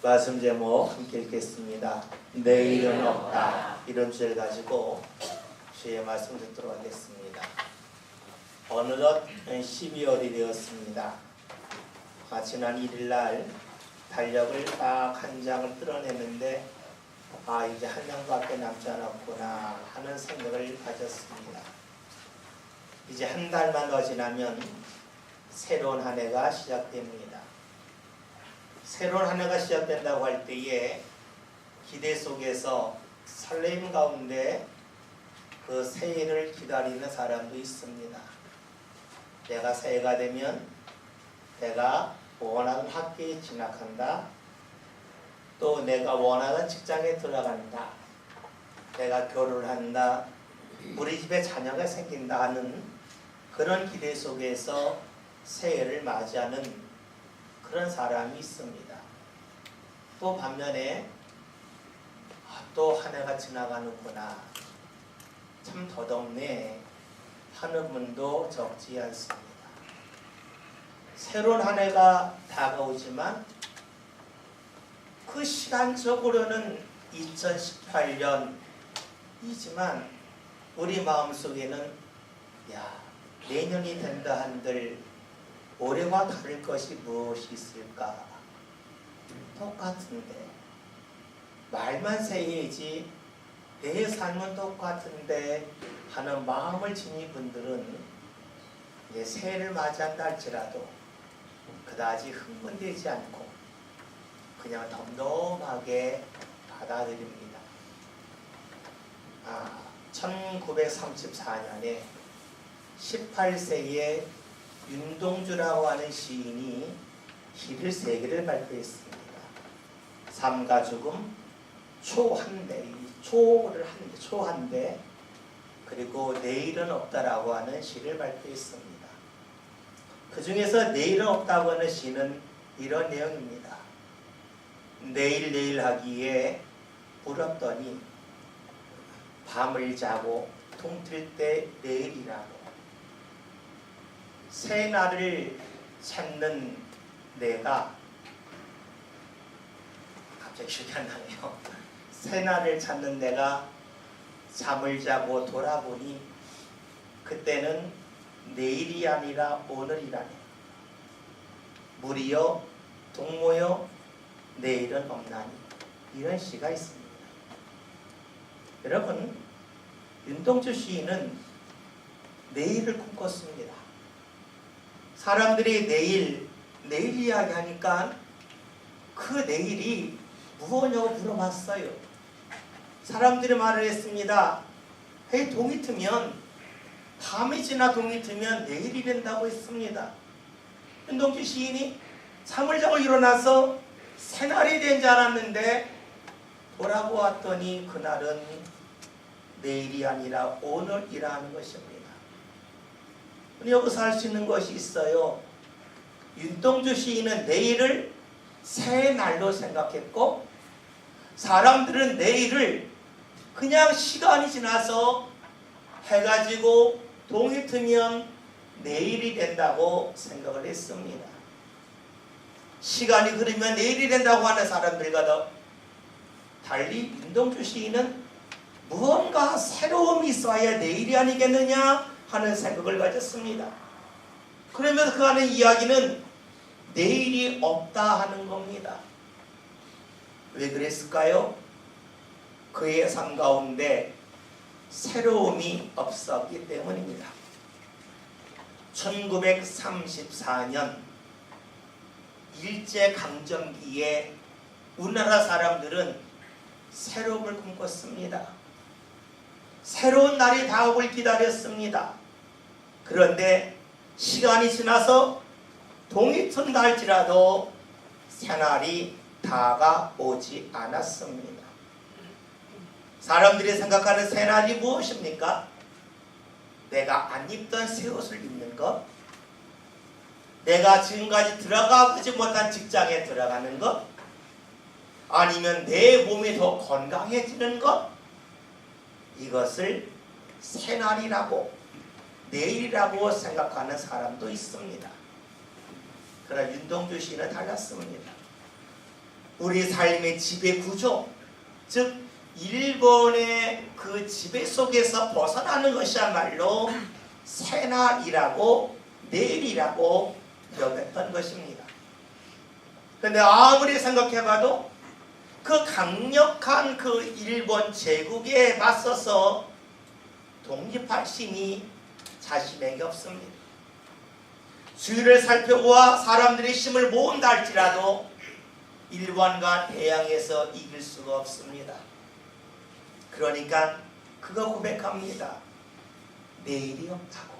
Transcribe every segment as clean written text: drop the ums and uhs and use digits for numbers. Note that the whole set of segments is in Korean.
말씀 제목 함께 읽겠습니다. 내일은 없다. 이런 주제를 가지고 주의 말씀 듣도록 하겠습니다. 어느덧 12월이 되었습니다. 지난 1일날 달력을 딱 한 장을 뜯어냈는데 이제 한 장밖에 남지 않았구나 하는 생각을 가졌습니다. 이제 한 달만 더 지나면 새로운 한 해가 시작됩니다. 새로운 한 해가 시작된다고 할 때에 기대 속에서 설렘 가운데 그 새해를 기다리는 사람도 있습니다. 내가 새해가 되면 내가 원하는 학교에 진학한다. 또 내가 원하는 직장에 들어간다. 내가 결혼을 한다. 우리 집에 자녀가 생긴다 하는 그런 기대 속에서 새해를 맞이하는 그런 사람이 있습니다. 또 반면에 또 한 해가 지나가는구나. 참 더덥네 하는 분도 적지 않습니다. 새로운 한 해가 다가오지만 그 시간적으로는 2018년이지만 우리 마음속에는 내년이 된다 한들 올해와 다를 것이 무엇이 있을까? 똑같은데 말만 새해이지 내 삶은 똑같은데 하는 마음을 지닌 분들은 이제 새해를 맞이한다 할지라도 그다지 흥분되지 않고 그냥 덤덤하게 받아들입니다. 1934년에 18세의 윤동주라고 하는 시인이 시를 3개를 발표했습니다. 삶과 죽음, 초한대, 초한대, 그리고 내일은 없다라고 하는 시를 발표했습니다. 그 중에서 내일은 없다고 하는 시는 이런 내용입니다. 내일 하기에 부럽더니 밤을 자고 동틀 때 내일이라고. 새날을 찾는 내가 갑자기 기억이 안 나네요. 새날을 찾는 내가 잠을 자고 돌아보니 그때는 내일이 아니라 오늘이라네. 물이여 동무여 내일은 없나니. 이런 시가 있습니다. 여러분, 윤동주 시인은 내일을 꿈꿨습니다. 사람들이 내일 이야기하니까 그 내일이 무엇냐고 물어봤어요. 사람들이 말을 했습니다. 동이 트면, 밤이 지나 동이 트면 내일이 된다고 했습니다. 윤동주 시인이 잠을 자고 일어나서 새날이 된 줄 알았는데 돌아보았더니 그날은 내일이 아니라 오늘이라는 것입니다. 우리 여기서 할 수 있는 것이 있어요. 윤동주 시인은 내일을 새 날로 생각했고 사람들은 내일을 그냥 시간이 지나서 해가 지고 동이 트면 내일이 된다고 생각을 했습니다. 시간이 흐르면 내일이 된다고 하는 사람들과 달리 윤동주 시인은 무언가 새로움이 있어야 내일이 아니겠느냐 하는 생각을 가졌습니다. 그러면서 그 하는 이야기는 내일이 없다 하는 겁니다. 왜 그랬을까요? 그의 삶 가운데 새로움이 없었기 때문입니다. 1934년 일제강점기에 우리나라 사람들은 새로움을 꿈꿨습니다. 새로운 날이 다가오길 기다렸습니다. 그런데 시간이 지나서 동이 튼다 할지라도 새날이 다가오지 않았습니다. 사람들이 생각하는 새날이 무엇입니까? 내가 안 입던 새 옷을 입는 것, 내가 지금까지 들어가 보지 못한 직장에 들어가는 것, 아니면 내 몸이 더 건강해지는 것, 이것을 새날이라고 내일이라고 생각하는 사람도 있습니다. 그러나 윤동주 시인은 달랐습니다. 우리 삶의 지배 구조, 즉 일본의 그 지배 속에서 벗어나는 것이야말로 새날이라고 내일이라고 여겼던 것입니다. 그런데 아무리 생각해봐도 그 강력한 그 일본 제국에 맞서서 독립할 힘이 자신에게 없습니다. 주위를 살펴보아 사람들의 힘을 모은다 할지라도 일본과 대항해서 이길 수가 없습니다. 그러니까 그가 고백합니다. 내일이 없다고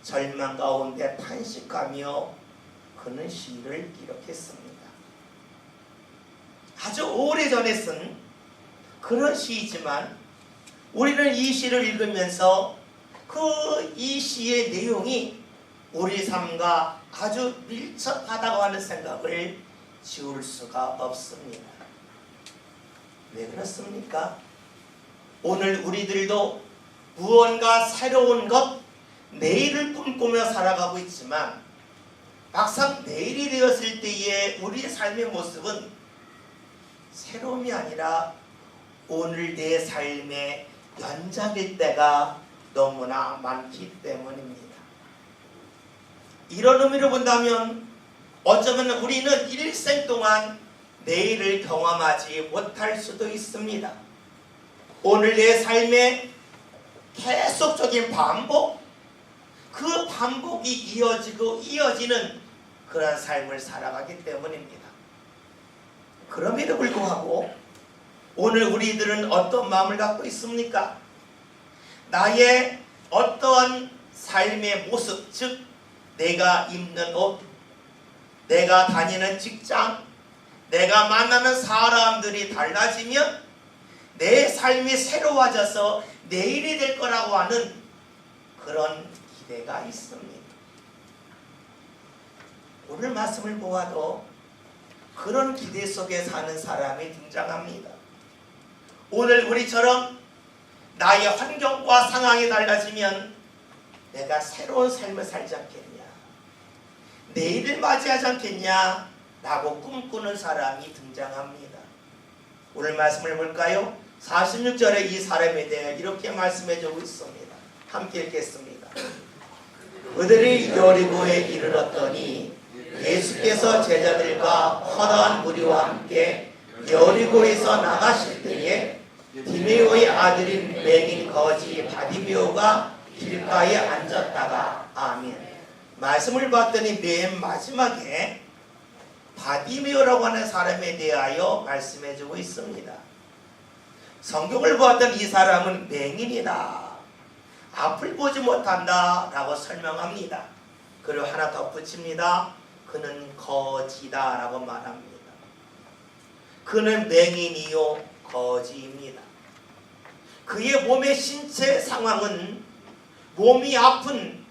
절망 가운데 탄식하며 그는 시를 기록했습니다. 아주 오래전에 쓴 그런 시이지만 우리는 이 시를 읽으면서 그 이 시의 내용이 우리 삶과 아주 밀접하다고 하는 생각을 지울 수가 없습니다. 왜 그렇습니까? 오늘 우리들도 무언가 새로운 것, 내일을 꿈꾸며 살아가고 있지만 막상 내일이 되었을 때의 우리의 삶의 모습은 새로움이 아니라 오늘 내 삶의 연장일 때가 너무나 많기 때문입니다. 이런 의미로 본다면 어쩌면 우리는 일생 동안 내일을 경험하지 못할 수도 있습니다. 오늘 내 삶의 계속적인 반복, 그 반복이 이어지고 이어지는 그런 삶을 살아가기 때문입니다. 그럼에도 불구하고 오늘 우리들은 어떤 마음을 갖고 있습니까? 나의 어떠한 삶의 모습, 즉 내가 입는 옷, 내가 다니는 직장, 내가 만나는 사람들이 달라지면 내 삶이 새로워져서 내일이 될 거라고 하는 그런 기대가 있습니다. 오늘 말씀을 보아도 그런 기대 속에 사는 사람이 등장합니다. 오늘 우리처럼 나의 환경과 상황이 달라지면 내가 새로운 삶을 살지 않겠냐, 내일을 맞이하지 않겠냐 라고 꿈꾸는 사람이 등장합니다. 오늘 말씀을 볼까요? 46절에 이 사람에 대해 이렇게 말씀해주고 있습니다. 함께 읽겠습니다. 그들이 여리고에 이르렀더니 예수께서 제자들과 허다한 무리와 함께 여리고에서 나가실 때에 디메오의 아들인 맹인 거지 바디메오가 길가에 앉았다가 아멘. 말씀을 봤더니 맨 마지막에 바디메오라고 하는 사람에 대하여 말씀해주고 있습니다. 성경을 보았던 이 사람은 맹인이다, 앞을 보지 못한다 라고 설명합니다. 그리고 하나 덧붙입니다. 그는 거지다 라고 말합니다. 그는 맹인이요 거지입니다. 그의 몸의 신체 상황은 몸이 아픈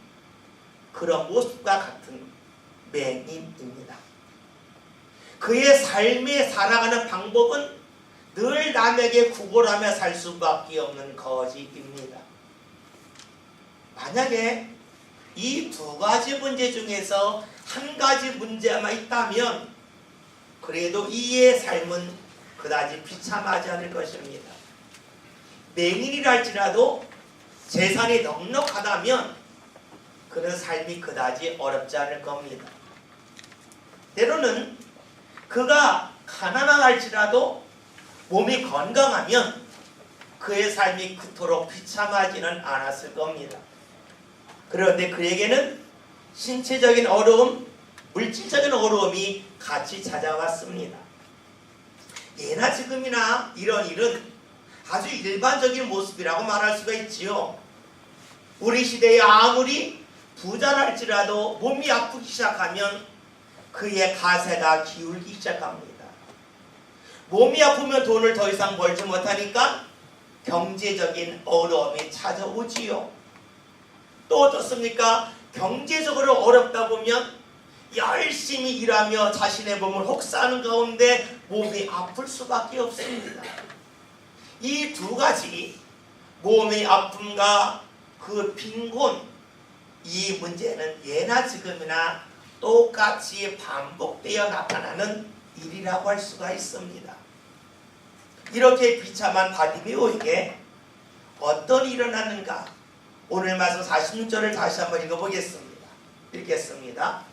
그런 모습과 같은 맹인입니다. 그의 삶에 살아가는 방법은 늘 남에게 구걸하며 살 수밖에 없는 거지입니다. 만약에 이 두 가지 문제 중에서 한 가지 문제만 있다면 그래도 이의 삶은 그다지 비참하지 않을 것입니다. 맹인이라 할지라도 재산이 넉넉하다면 그는 삶이 그다지 어렵지 않을 겁니다. 때로는 그가 가난하다 할지라도 몸이 건강하면 그의 삶이 그토록 비참하지는 않았을 겁니다. 그런데 그에게는 신체적인 어려움, 물질적인 어려움이 같이 찾아왔습니다. 예나 지금이나 이런 일은 아주 일반적인 모습이라고 말할 수가 있지요. 우리 시대에 아무리 부자랄지라도 몸이 아프기 시작하면 그의 가세가 기울기 시작합니다. 몸이 아프면 돈을 더 이상 벌지 못하니까 경제적인 어려움이 찾아오지요. 또 어떻습니까? 경제적으로 어렵다 보면 열심히 일하며 자신의 몸을 혹사하는 가운데 몸이 아플 수밖에 없습니다. 이 두 가지, 몸의 아픔과 그 빈곤, 이 문제는 예나 지금이나 똑같이 반복되어 나타나는 일이라고 할 수가 있습니다. 이렇게 비참한 바디메오에게 어떤 일이 일어났는가? 오늘 말씀 46절을 다시 한번 읽어보겠습니다. 읽겠습니다.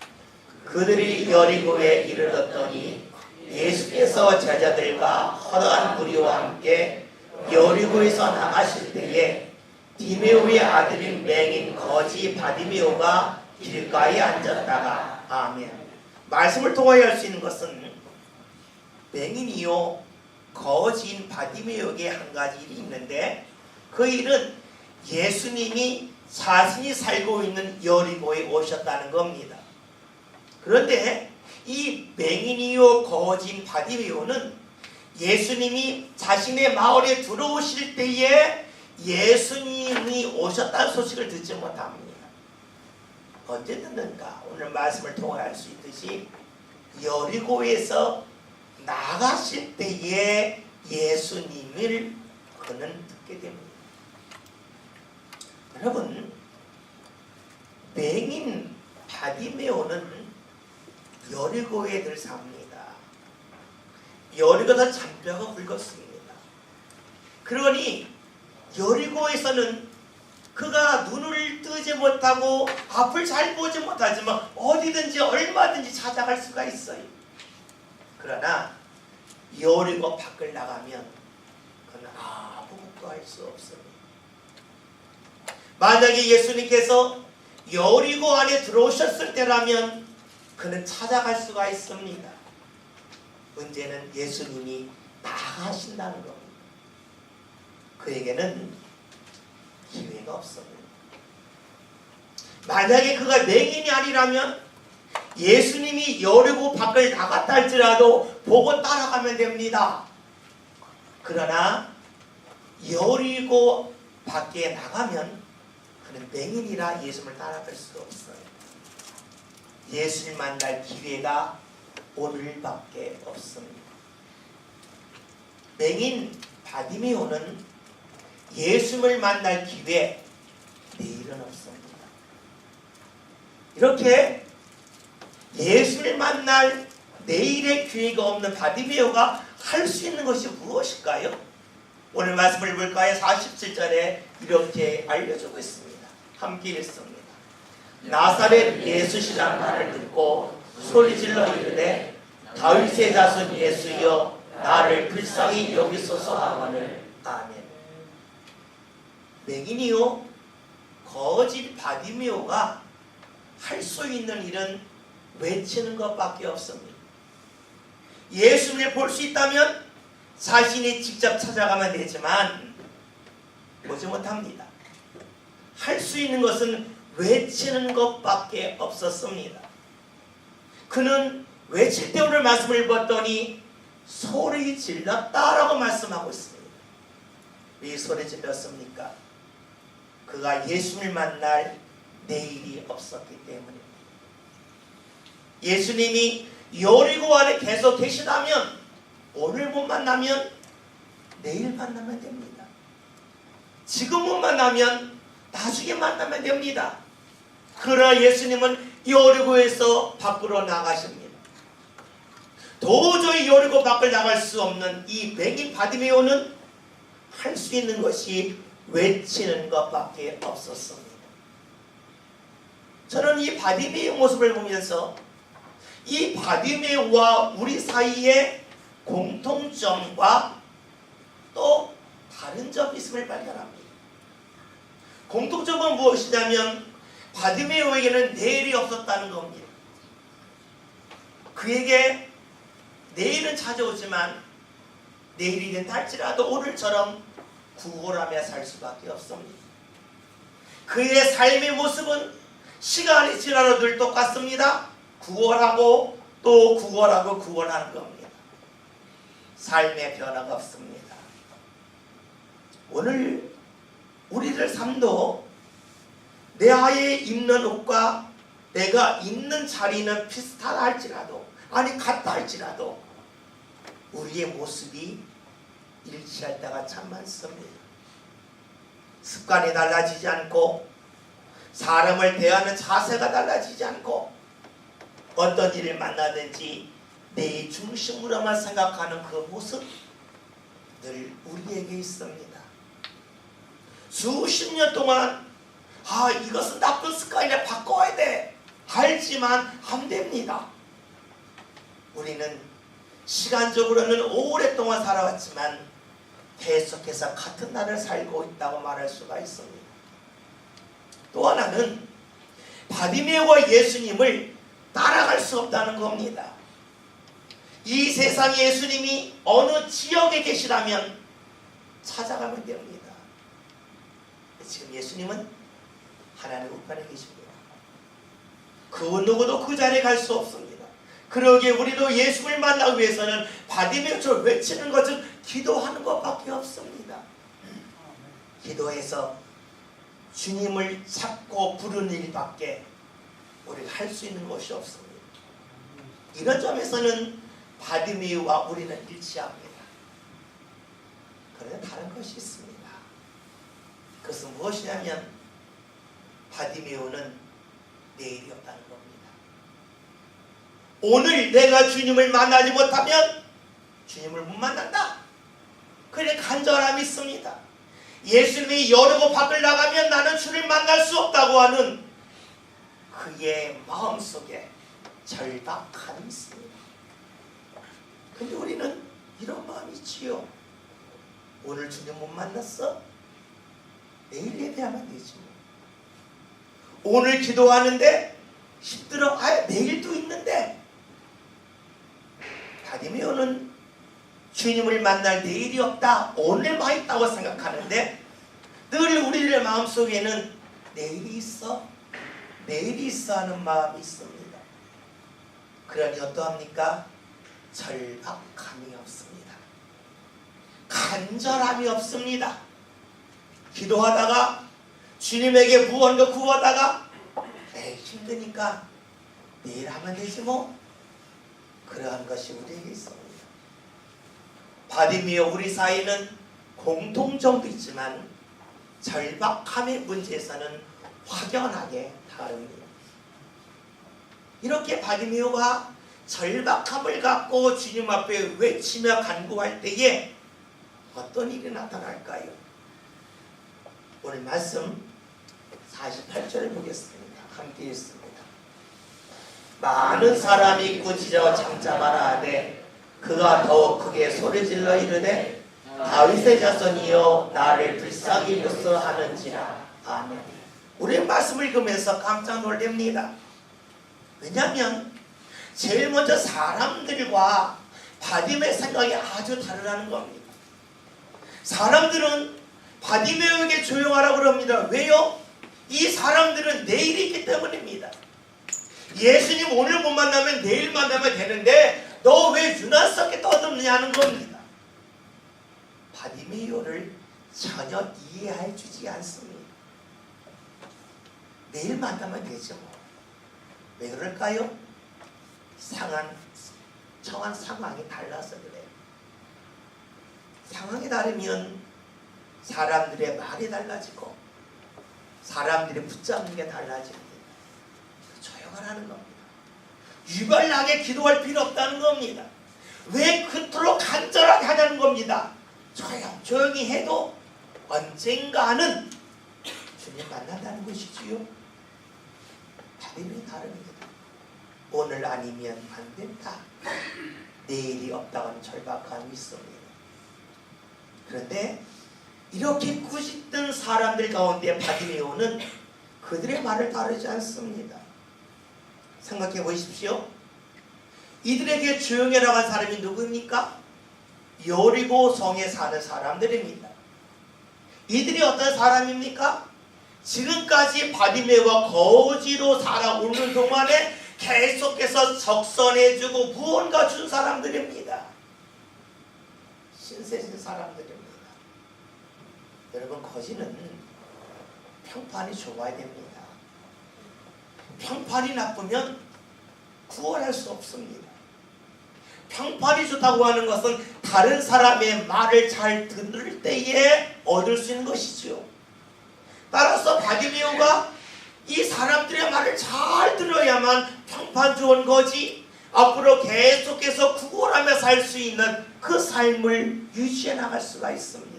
그들이 여리고에 이르렀더니 예수께서 제자들과 허다한 무리와 함께 여리고에서 나가실 때에 디메오의 아들인 맹인 거지 바디메오가 길가에 앉았다가 아멘. 말씀을 통하여 할 수 있는 것은 맹인이요 거지인 바디메오에게 한 가지 일이 있는데 그 일은 예수님이 자신이 살고 있는 여리고에 오셨다는 겁니다. 그런데 이 맹인이요 거지인 바디메오는 예수님이 자신의 마을에 들어오실 때에 예수님이 오셨다는 소식을 듣지 못합니다. 언제 듣는가? 오늘 말씀을 통해 알 수 있듯이 여리고에서 나가실 때에 예수님을 그는 듣게 됩니다. 여러분, 맹인 바디메오는 여리고에 늘 삽니다. 여리고에서 잔뼈가 굵었습니다. 그러니 여리고에서는 그가 눈을 뜨지 못하고 앞을 잘 보지 못하지만 어디든지 얼마든지 찾아갈 수가 있어요. 그러나 여리고 밖을 나가면 그는 아무것도 할 수 없습니다. 만약에 예수님께서 여리고 안에 들어오셨을 때라면 그는 찾아갈 수가 있습니다. 문제는 예수님이 나가신다는 겁니다. 그에게는 기회가 없습니다. 만약에 그가 맹인이 아니라면 예수님이 여리고 밖을 나갔다 할지라도 보고 따라가면 됩니다. 그러나 여리고 밖에 나가면 그는 맹인이라 예수님을 따라갈 수가 없어요. 예수님 만날 기회가 오늘밖에 없습니다. 맹인 바디메오는 예수님을 만날 기회 내일은 없습니다. 이렇게 예수를 만날 내일의 기회가 없는 바디메오가 할 수 있는 것이 무엇일까요? 오늘 말씀을 볼까요? 47절에 이렇게 알려주고 있습니다. 함께 읽습니다. 나사렛 예수시라는 말을 듣고 소리질러 이르되 다윗의 자손 예수여 나를 불쌍히 여기소서 하거늘. 아멘. 맹인이요 거짓 바디메오가 할 수 있는 일은 외치는 것밖에 없습니다. 예수님을 볼 수 있다면 자신이 직접 찾아가면 되지만 보지 못합니다. 할 수 있는 것은 외치는 것밖에 없었습니다. 그는 외칠 때 오늘 말씀을 봤더니 소리 질렀다라고 말씀하고 있습니다. 왜 소리 질렀습니까? 그가 예수님을 만날 내일이 없었기 때문입니다. 예수님이 여리고 안에 계속 계시다면 오늘 못 만나면 내일 만나면 됩니다. 지금 못 만나면 나중에 만나면 됩니다. 그러나 예수님은 여리고에서 밖으로 나가십니다. 도저히 여리고 밖을 나갈 수 없는 이 맹인 바디메오는 할 수 있는 것이 외치는 것밖에 없었습니다. 저는 이 바디메오 모습을 보면서 이 바디메오와 우리 사이에 공통점과 또 다른 점이 있음을 발견합니다. 공통점은 무엇이냐면 바디메오에게는 내일이 없었다는 겁니다. 그에게 내일은 찾아오지만 내일이 된다 할지라도 오늘처럼 구걸하며 살 수밖에 없습니다. 그의 삶의 모습은 시간이 지나도 늘 똑같습니다. 구걸하고 또 구걸하고 구걸하는 겁니다. 삶의 변화가 없습니다. 오늘 우리들 삶도 내 아이에 입는 옷과 내가 있는 자리는 비슷하다 할지라도 아니 같다 할지라도 우리의 모습이 일치할 때가 참 많습니다. 습관이 달라지지 않고 사람을 대하는 자세가 달라지지 않고 어떤 일을 만나든지 내 중심으로만 생각하는 그 모습 늘 우리에게 있습니다. 수십 년 동안 이것은 나쁜 습관이라 바꿔야 돼 알지만 안 됩니다. 우리는 시간적으로는 오랫동안 살아왔지만 계속해서 같은 날을 살고 있다고 말할 수가 있습니다. 또 하나는 바디메오와 예수님을 따라갈 수 없다는 겁니다. 이 세상에 예수님이 어느 지역에 계시다면 찾아가면 됩니다. 지금 예수님은 하나님 우편에 계십니다. 그 누구도 그 자리에 갈 수 없습니다. 그러기에 우리도 예수를 만나기 위해서는 바디메오처럼 외치는 것은 기도하는 것밖에 없습니다. 기도해서 주님을 찾고 부르는 일밖에 우리가 할 수 있는 것이 없습니다. 이런 점에서는 바디메오와 우리는 일치합니다. 그런데 다른 것이 있습니다. 그것은 무엇이냐면 바디메오는 내일이 없다는 겁니다. 오늘 내가 주님을 만나지 못하면 주님을 못 만난다. 그래 간절함이 있습니다. 예수님이 여르고 밖을 나가면 나는 주를 만날 수 없다고 하는 그의 마음속에 절박함이 있습니다. 근데 우리는 이런 마음이 있지요. 오늘 주님 못 만났어? 내일 예배하면 되지 뭐. 오늘 기도하는데 힘들어? 내일도 있는데. 바디메오는 주님을 만날 내일이 없다, 오늘만 있다고 생각하는데 늘 우리들의 마음속에는 내일이 있어 하는 마음이 있습니다. 그러니 어떠합니까? 절박함이 없습니다. 간절함이 없습니다. 기도하다가 주님에게 무언가 구하다가 힘드니까 내일 하면 되지 뭐. 그러한 것이 우리에게 있습니다. 바디메오 우리 사이는 공통점도 있지만 절박함의 문제에서는 확연하게 다릅니다. 이렇게 바디메오가 절박함을 갖고 주님 앞에 외치며 간구할 때에 어떤 일이 나타날까요? 오늘 말씀 48절을 보겠습니다. 함께 읽습니다. 많은 사람이 꾸짖어 잠잠하라 하되 그가 더욱 크게 소리질러 이르되 다윗의 자손이여 나를 불쌍히 여기소 하는지라. 아멘. 우리는 말씀을 읽으면서 깜짝 놀랍니다. 왜냐하면 제일 먼저 사람들과 바디메오의 생각이 아주 다르다는 겁니다. 사람들은 바디메오에게 조용하라고 그럽니다. 왜요? 이 사람들은 내일이 있기 때문입니다. 예수님 오늘 못 만나면 내일 만나면 되는데 너 왜 유난스럽게 떠드느냐는 겁니다. 바디메오를 전혀 이해해 주지 않습니다. 내일 만나면 되죠 뭐. 왜 그럴까요? 처한 상황이 달라서 그래요. 상황이 다르면 사람들의 말이 달라지고 사람들이 붙잡는 게 달라집니다. 조용하라는 겁니다. 유발나게 기도할 필요 없다는 겁니다. 왜 그토록 간절하게 하냐는 겁니다. 조용히 해도 언젠가는 주님 만난다는 것이지요. 바디메오 다릅니다. 오늘 아니면 안 된다. 내일이 없다고는 절박함이 있습니다. 그런데 이렇게 꾸짖던 사람들 가운데 바디메오는 그들의 말을 따르지 않습니다. 생각해 보십시오. 이들에게 조용해라고 한 사람이 누구입니까? 여리고 성에 사는 사람들입니다. 이들이 어떤 사람입니까? 지금까지 바디메오가 거지로 살아오는 동안에 계속해서 적선해주고 무언가 준 사람들입니다. 신세진 사람들입니다. 여러분, 거지는 평판이 좋아야 됩니다. 평판이 나쁘면 구원할 수 없습니다. 평판이 좋다고 하는 것은 다른 사람의 말을 잘 들을 때에 얻을 수 있는 것이지요. 따라서 바디메오가 이 사람들의 말을 잘 들어야만 평판 좋은 거지, 앞으로 계속해서 구걸하며 살 수 있는 그 삶을 유지해 나갈 수가 있습니다.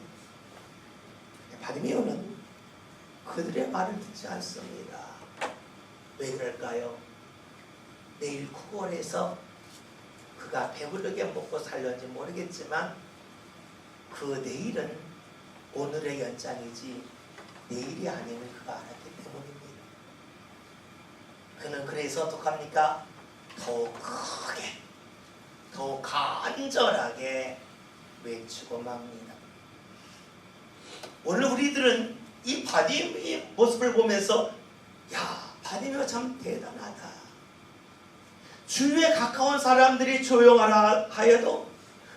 바디메오는 그들의 말을 듣지 않습니다. 왜 그럴까요? 내일 구걸해서 그가 배부르게 먹고 살는지 모르겠지만 그 내일은 오늘의 연장이지 내일이 아님을 그가 알았기 때문입니다. 그는 그래서 어떡합니까? 더욱 크게, 더욱 간절하게 외치고 맙니다. 오늘 우리들은 이 바디메오의 모습을 보면서 야, 바디메오 참 대단하다. 주위에 가까운 사람들이 조용하라 하여도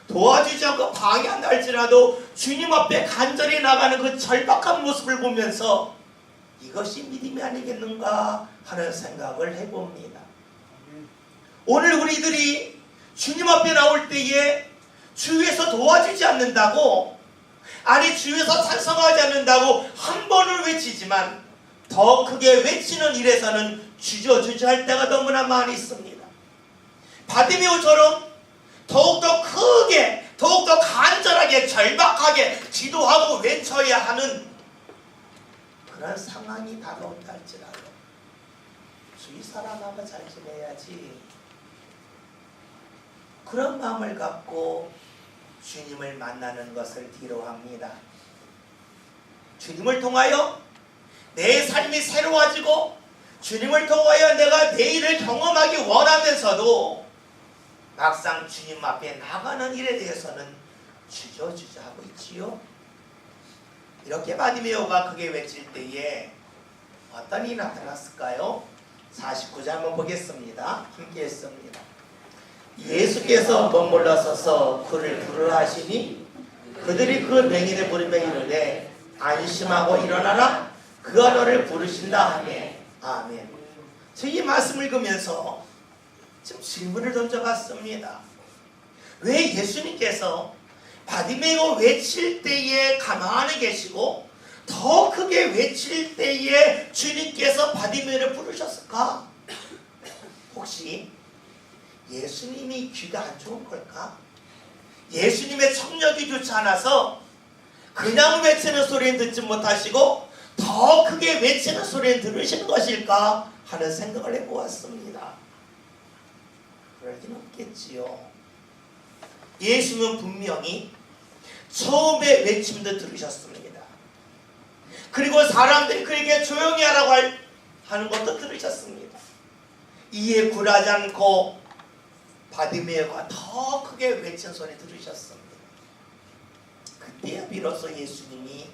도와주지 않고 방해한다 할지라도 주님 앞에 간절히 나가는 그 절박한 모습을 보면서 이것이 믿음이 아니겠는가 하는 생각을 해봅니다. 오늘 우리들이 주님 앞에 나올 때에 주위에서 도와주지 않는다고, 아니 주위에서 찬성하지 않는다고 한 번을 외치지만 더 크게 외치는 일에서는 주저주저할 때가 너무나 많이 있습니다. 바디메오처럼 더욱더 크게, 더욱더 간절하게, 절박하게 기도하고 외쳐야 하는 그런 상황이 다가온다 할지라도 주위 사람하고 잘 지내야지, 그런 마음을 갖고 주님을 만나는 것을 뒤로합니다. 주님을 통하여 내 삶이 새로워지고 주님을 통하여 내가 내일을 경험하기 원하면서도 막상 주님 앞에 나가는 일에 대해서는 주저주저하고 있지요. 이렇게 바디메오가 크게 외칠 때에 어떤 일이 나타났을까요? 49절 한번 보겠습니다. 함께 했습니다. 예수께서 머물러 서서 그를 부르라 하시니 그들이 그 맹인의 부름에 이르되 안심하고 일어나라, 그가 너를 부르신다 하며. 아멘. 저 이 말씀을 읽으면서 지금 질문을 던져봤습니다. 왜 예수님께서 바디메오 외칠 때에 가만히 계시고 더 크게 외칠 때에 주님께서 바디메오를 부르셨을까? 혹시 예수님이 귀가 안 좋은 걸까? 예수님의 청력이 좋지 않아서 그냥 외치는 소리는 듣지 못하시고 더 크게 외치는 소리는 들으시는 것일까 하는 생각을 해보았습니다. 그럴 리는 없겠지요. 예수는 분명히 처음에 외침도 들으셨습니다. 그리고 사람들이 그에게 조용히 하라고 하는 것도 들으셨습니다. 이에 굴하지 않고 바디메오가 더 크게 외친 소리 들으셨습니다. 그때야 비로소 예수님이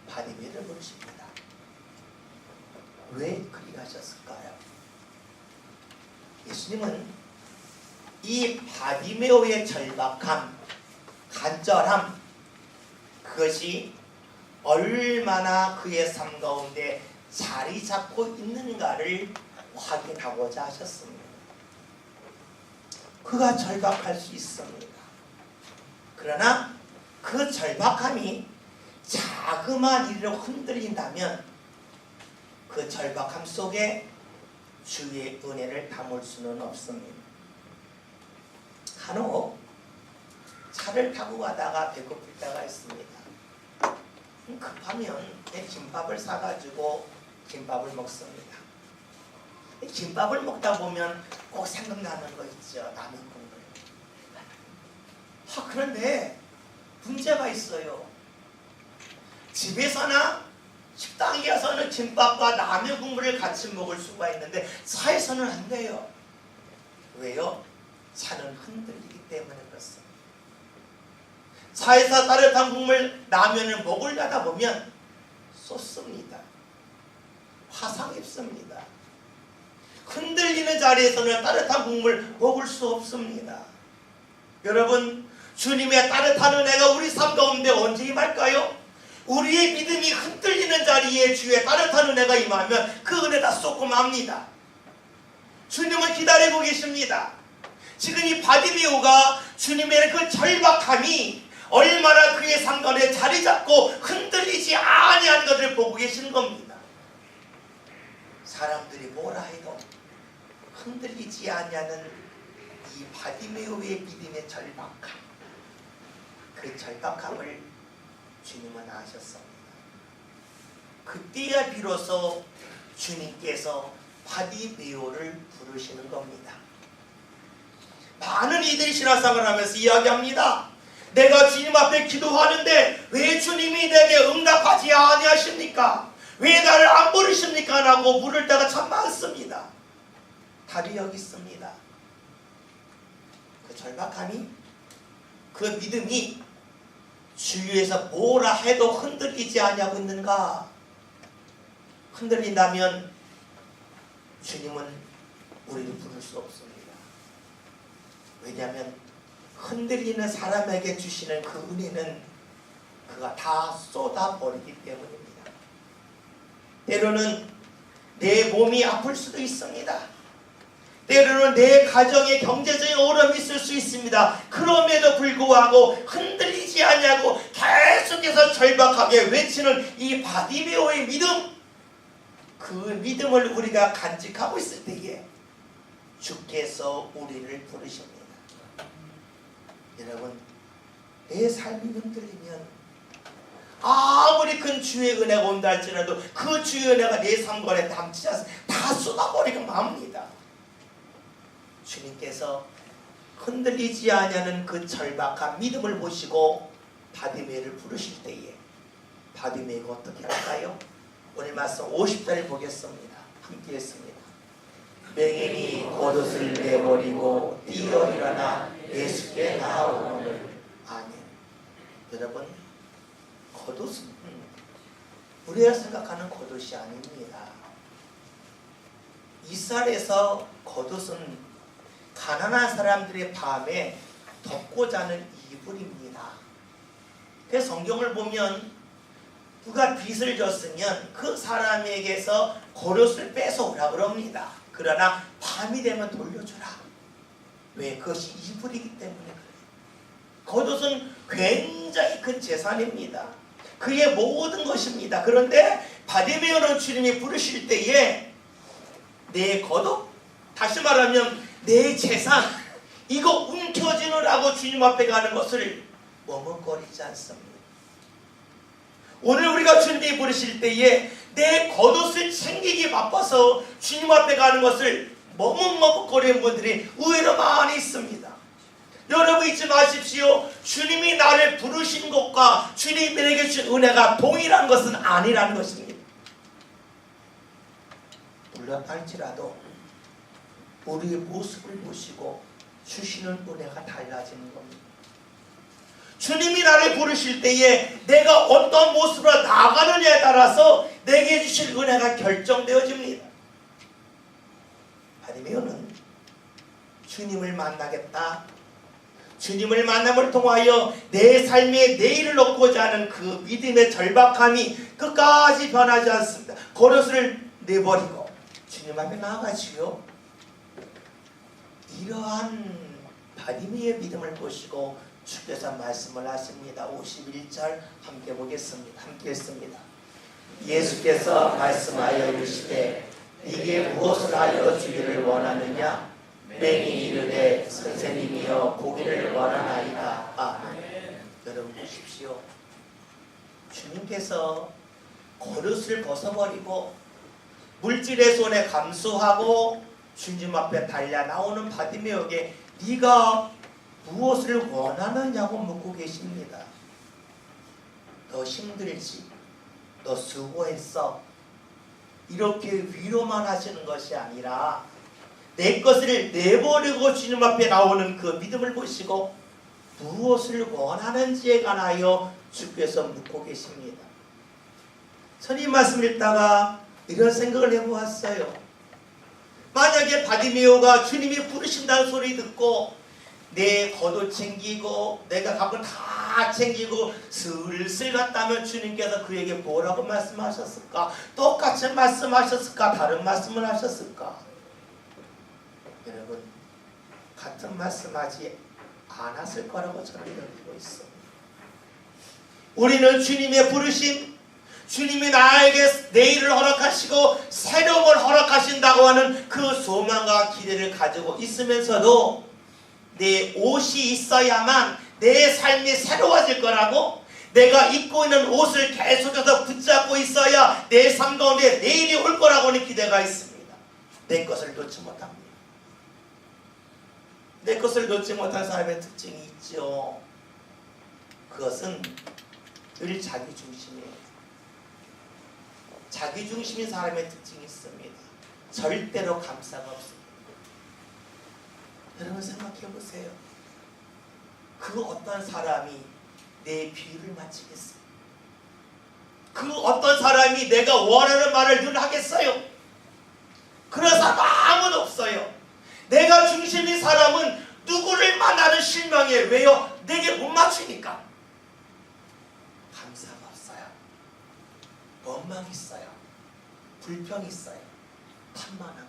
바디메오를 부르십니다. 왜 그리 하셨을까요? 예수님은 이 바디메오의 절박함, 간절함, 그것이 얼마나 그의 삶 가운데 자리 잡고 있는가를 확인하고자 하셨습니다. 그가 절박할 수 있습니다. 그러나 그 절박함이 자그마한 일로 흔들린다면 그 절박함 속에 주의 은혜를 담을 수는 없습니다. 간혹 차를 타고 가다가 배고플 때가 있습니다. 급하면 김밥을 사가지고 김밥을 먹습니다. 김밥을 먹다 보면 꼭 생각나는 거 있죠. 라면 국물. 그런데 문제가 있어요. 집에서나 식당에 가서는 김밥과 라면 국물을 같이 먹을 수가 있는데 차에서는 안 돼요. 왜요? 차는 흔들리기 때문에 그렇습니다. 차에서 따뜻한 국물, 라면을 먹으려다 보면 쏟습니다. 화상 입습니다. 흔들리는 자리에서는 따뜻한 국물 먹을 수 없습니다. 여러분, 주님의 따뜻한 은혜가 우리 삶 가운데 언제 임할까요? 우리의 믿음이 흔들리는 자리에 주의 따뜻한 은혜가 임하면 그 은혜 다 쏟고 맙니다. 주님을 기다리고 계십니다. 지금 이 바디메오가 주님의 그 절박함이 얼마나 그의 삶 가운데 자리 잡고 흔들리지 아니한 것을 보고 계시는 겁니다. 사람들이 뭐라 해도 흔들리지 아니하는 이 바디메오의 믿음의 절박함, 그 절박함을 주님은 아셨습니다. 그때야 비로소 주님께서 바디메오를 부르시는 겁니다. 많은 이들이 신앙생활을 하면서 이야기합니다. 내가 주님 앞에 기도하는데 왜 주님이 내게 응답하지 아니하십니까? 왜 나를 안 부르십니까? 라고 물을 때가 참 많습니다. 답이 여기 있습니다. 그 절박함이, 그 믿음이 주위에서 뭐라 해도 흔들리지 아니하고 있는가? 흔들린다면 주님은 우리를 부를 수 없습니다. 왜냐하면 흔들리는 사람에게 주시는 그 은혜는 그가 다 쏟아버리기 때문입니다. 때로는 내 몸이 아플 수도 있습니다. 때로는 내 가정에 경제적인 어려움이 있을 수 있습니다. 그럼에도 불구하고 흔들리지 않냐고 계속해서 절박하게 외치는 이 바디메오의 믿음, 그 믿음을 우리가 간직하고 있을 때에 주께서 우리를 부르십니다. 여러분, 내 삶이 흔들리면 아무리 큰 주의 은혜가 온다 할지라도 그 주의 은혜가 내 삶권에 담지 않습니다. 다 쏟아버리고 맙니다. 주님께서 흔들리지 아니하는 그 절박한 믿음을 보시고 바디메오를 부르실 때에 바디메오가 어떻게 할까요? 오늘 말씀 50절을 보겠습니다. 함께 했습니다. 맹인이 겉옷을 내버리고 뛰어 일어나 예수께 나아오거늘. 아멘. 여러분, 겉옷은 우리가 생각하는 겉옷이 아닙니다. 이스라엘에서 겉옷은 가난한 사람들의 밤에 덮고 자는 이불입니다. 그래서 성경을 보면 누가 빚을 졌으면 그 사람에게서 겉옷을 뺏어오라 그럽니다. 그러나 밤이 되면 돌려주라. 왜? 그것이 이불이기 때문에 그래요. 겉옷은 굉장히 큰 재산입니다. 그의 모든 것입니다. 그런데 바디메오는 주님이 부르실 때에 내 겉옷, 다시 말하면 내 재산, 이거 움켜쥐느라고 주님 앞에 가는 것을 머뭇거리지 않습니다. 오늘 우리가 주님이 부르실 때에 내 겉옷을 챙기기 바빠서 주님 앞에 가는 것을 머뭇머뭇거리는 분들이 의외로 많이 있습니다. 여러분 잊지 마십시오. 주님이 나를 부르신 것과 주님이 내게 주신 은혜가 동일한 것은 아니라는 것입니다. 물론 할지라도 우리의 모습을 보시고 주시는 은혜가 달라지는 겁니다. 주님이 나를 부르실 때에 내가 어떤 모습으로 나가느냐에 따라서 내게 주실 은혜가 결정되어집니다. 바디메오는 주님을 만나겠다, 주님을 만남을 통하여 내 삶에 내일을 얻고자 하는 그 믿음의 절박함이 끝까지 변하지 않습니다. 겉옷을 내버리고 주님 앞에 나아가지요. 이러한 바디메오의 믿음을 보시고 주께서 말씀을 하십니다. 51절 함께 보겠습니다. 함께 했습니다. 예수께서 말씀하여 이르시되 네게 무엇을 하여 주기를 원하느냐? 맹인이 이르되 선생님이여 보기를 원하나이다. 아멘. 여러분 보십시오. 주님께서 겉옷을 벗어버리고 물질의 손에 감수하고 주님 앞에 달려 나오는 바디메오에게 네가 무엇을 원하느냐고 묻고 계십니다. 너 힘들지? 너 수고했어? 이렇게 위로만 하시는 것이 아니라 내 것을 내버리고 주님 앞에 나오는 그 믿음을 보시고 무엇을 원하는지에 관하여 주께서 묻고 계십니다. 저는 이 말씀 읽다가 이런 생각을 해보았어요. 만약에 바디메오가 주님이 부르신다는 소리 듣고 내 겉옷 챙기고 내가 갖고 다 챙기고 슬슬 갔다면 주님께서 그에게 뭐라고 말씀하셨을까? 똑같이 말씀하셨을까? 다른 말씀을 하셨을까? 여러분, 같은 말씀하지 않았을 거라고 저는 여기고 있습니다. 우리는 주님의 부르심, 주님이 나에게 내일을 허락하시고 새로움을 허락하신다고 하는 그 소망과 기대를 가지고 있으면서도 내 옷이 있어야만 내 삶이 새로워질 거라고? 내가 입고 있는 옷을 계속해서 붙잡고 있어야 내 삶 가운데 내일이 올 거라고는 기대가 있습니다. 내 것을 놓지 못합니다. 내 것을 놓지 못한 사람의 특징이 있죠. 그것은 늘 자기중심이에요. 자기중심인 사람의 특징이 있습니다. 절대로 감사가 없습니다. 여러분 생각해 보세요. 그 어떤 사람이 내 비유를 마치겠어요? 그 어떤 사람이 내가 원하는 말을 늘 하겠어요? 그런 사람 아무도 없어요. 내가 중심인 사람은 누구를 만나는 실망해. 왜요? 내게 못 맞추니까. 감사가 없어요. 원망이 있어요. 불평이 있어요. 탐만합니다.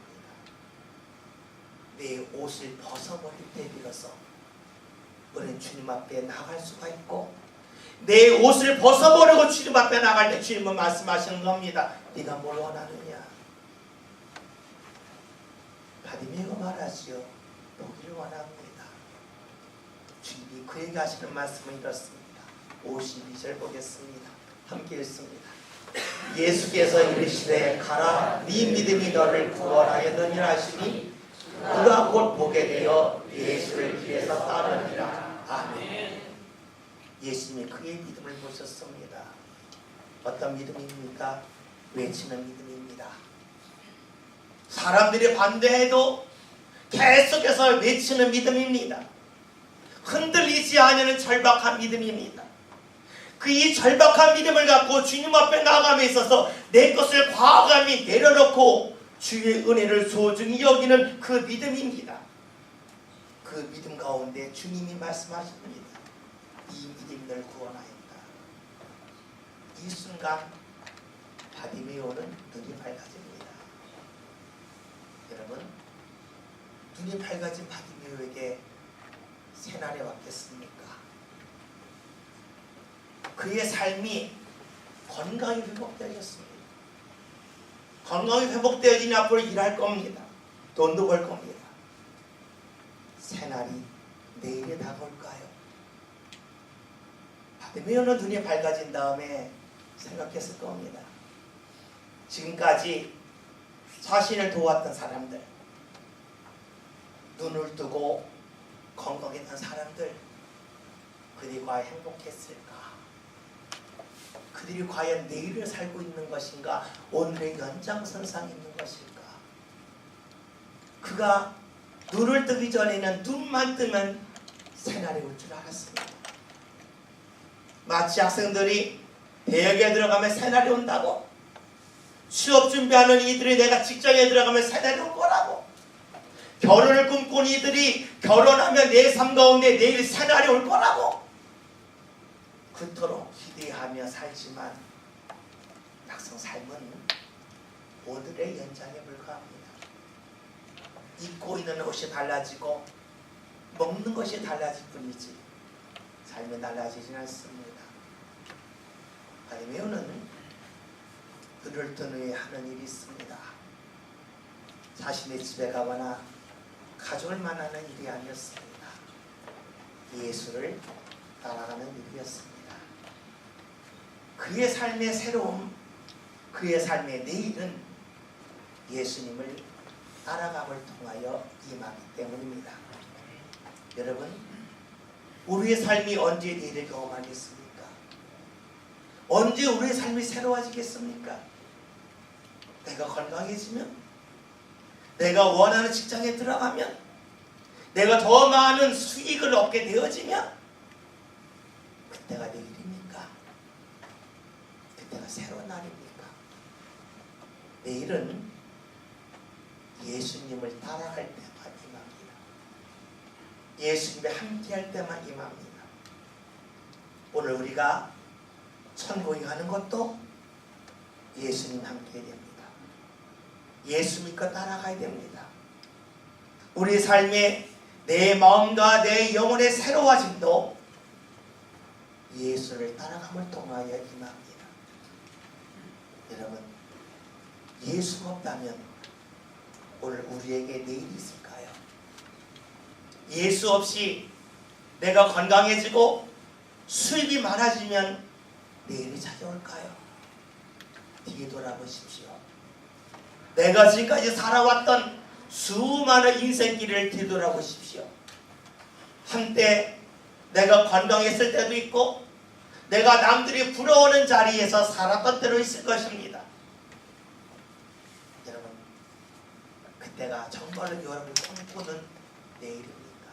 내 옷을 벗어버릴 때 비로소 우리는 주님 앞에 나갈 수가 있고, 내 옷을 벗어버리고 주님 앞에 나갈 때 주님은 말씀하시는 겁니다. 네가 뭘 원하느냐? 바디메오가 말하지요. 보기를 원합니다. 주님이 그에게 하시는 말씀은 이렇습니다. 52절 보겠습니다. 함께 읽습니다. 예수께서 이르시되 가라, 네 믿음이 너를 구원하였느니라 하시니 그가 곧 보게 되어 예수를 길에서 따르니라. 아멘. 예수님이 그의 믿음을 보셨습니다. 어떤 믿음입니까? 외치는 믿음입니다. 사람들이 반대해도 계속해서 외치는 믿음입니다. 흔들리지 않는 절박한 믿음입니다. 그 이 절박한 믿음을 갖고 주님 앞에 나아감에 있어서 내 것을 과감히 내려놓고 주의 은혜를 소중히 여기는 그 믿음입니다. 그 믿음 가운데 주님이 말씀하십니다. 이 믿음이 널 구원하였다. 이 순간 바디메오는 눈이 밝아집니다. 여러분, 눈이 밝아진 바디메오에게 새날이 왔겠습니까? 그의 삶이 건강이 회복되었습니다. 건강이 회복되어지니 앞으로 일할 겁니다. 돈도 벌 겁니다. 새날이 내일에 다가올까요? 바디메오는 눈이 밝아진 다음에 생각했을 겁니다. 지금까지 자신을 도왔던 사람들, 눈을 뜨고 건강했던 사람들, 그들이 과연 행복했을까? 그들이 과연 내일을 살고 있는 것인가? 오늘의 연장선상에 있는 것일까? 그가 눈을 뜨기 전에는 눈만 뜨면 새날이 올 줄 알았습니다. 마치 학생들이 대학에 들어가면 새날이 온다고, 취업 준비하는 이들이 내가 직장에 들어가면 새날이 올 거라고, 결혼을 꿈꾸는 이들이 결혼하면 내 삶 가운데 내일 새날이 올 거라고 그토록 기대하며 살지만 막상 삶은 오늘의 연장에 불과합니다. 입고 있는 옷이 달라지고 먹는 것이 달라질 뿐이지 삶이 달라지진 않습니다. 바디메오는 눈을 뜬 후에 하는 일이 있습니다. 자신의 집에 가거나 가족을 만나는 일이 아니었습니다. 예수를 따라가는 일이었습니다. 그의 삶의 새로움, 그의 삶의 내일은 예수님을 따라감을 통하여 임하기 때문입니다. 여러분, 우리의 삶이 언제 내일을 경험하겠습니까? 언제 우리의 삶이 새로워지겠습니까? 내가 건강해지면, 내가 원하는 직장에 들어가면, 내가 더 많은 수익을 얻게 되어지면 그때가 내일입니까? 그때가 새로운 날입니까? 내일은 예수님을 따라갈 때만 임합니다. 예수님과 함께할 때만 임합니다. 오늘 우리가 천국에 가는 것도 예수님 함께 됩니다. 예수 믿고 따라가야 됩니다. 우리 삶에 내 마음과 내 영혼의 새로워짐도 예수를 따라감을 통하여 임합니다. 여러분, 예수가 없다면 오늘 우리에게 내일이 있을까요? 예수 없이 내가 건강해지고 수입이 많아지면 내일이 찾아올까요? 뒤돌아보십시오. 내가 지금까지 살아왔던 수많은 인생길을 뒤돌아보십시오. 한때 내가 건강했을 때도 있고 내가 남들이 부러워하는 자리에서 살았던 때로 있을 것입니다. 여러분, 그때가 정말로 여러분이 꿈꾸는 내일입니까?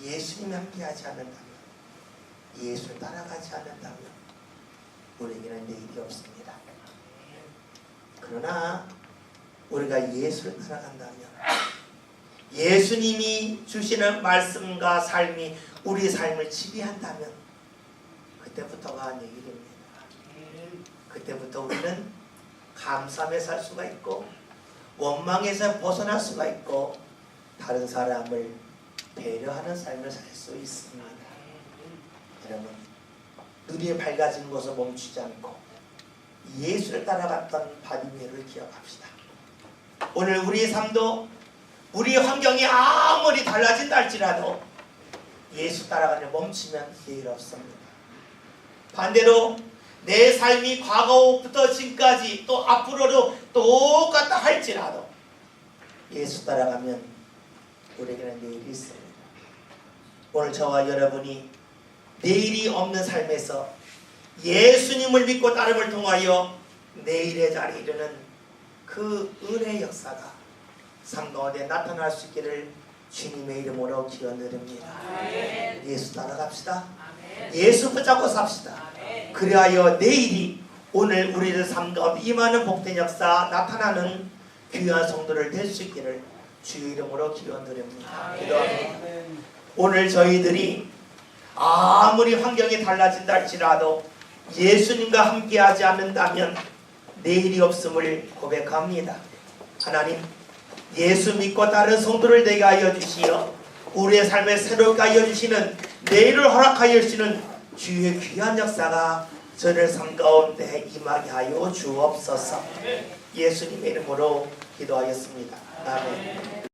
예수님이 함께하지 않는다면, 예수를 따라가지 않는다면 우리에게는 내일이 없습니다. 그러나 우리가 예수를 따라간다면, 예수님이 주시는 말씀과 삶이 우리 삶을 지배한다면 그때부터가 내일입니다. 그때부터 우리는 감사하며 살 수가 있고 원망에서 벗어날 수가 있고 다른 사람을 배려하는 삶을 살 수 있습니다. 여러분, 눈이 밝아지는 것을 멈추지 않고 예수를 따라갔던 바디메를 기억합시다. 오늘 우리의 삶도 우리 환경이 아무리 달라진다 할지라도 예수 따라가는 멈추면 내일 없습니다. 반대로 내 삶이 과거부터 지금까지 또 앞으로도 똑같다 할지라도 예수 따라가면 우리에게는 내일이 있습니다. 오늘 저와 여러분이 내일이 없는 삶에서 예수님을 믿고 따름을 통하여 내일의 자리에 이르는 그 은혜의 역사가 삶 가운데 나타날 수 있기를 주님의 이름으로 기원드립니다. 예수 따라갑시다. 예수 붙잡고 삽시다. 그리하여 내일이 오늘 우리들 삶 가운데 임하는 복된 역사 나타나는 귀한 성도를 될 수 있기를 주의 이름으로 기원드립니다. 기도합니다. 오늘 저희들이 아무리 환경이 달라진다 할지라도 예수님과 함께하지 않는다면 내일이 없음을 고백합니다. 하나님, 예수 믿고 다른 성도를 되게 하여 주시어 우리의 삶에 새롭게 하여 주시는 내일을 허락하여 주시는 주의 귀한 역사가 저를 삶 가운데 임하게 하여 주옵소서. 예수님의 이름으로 기도하였습니다. 아멘.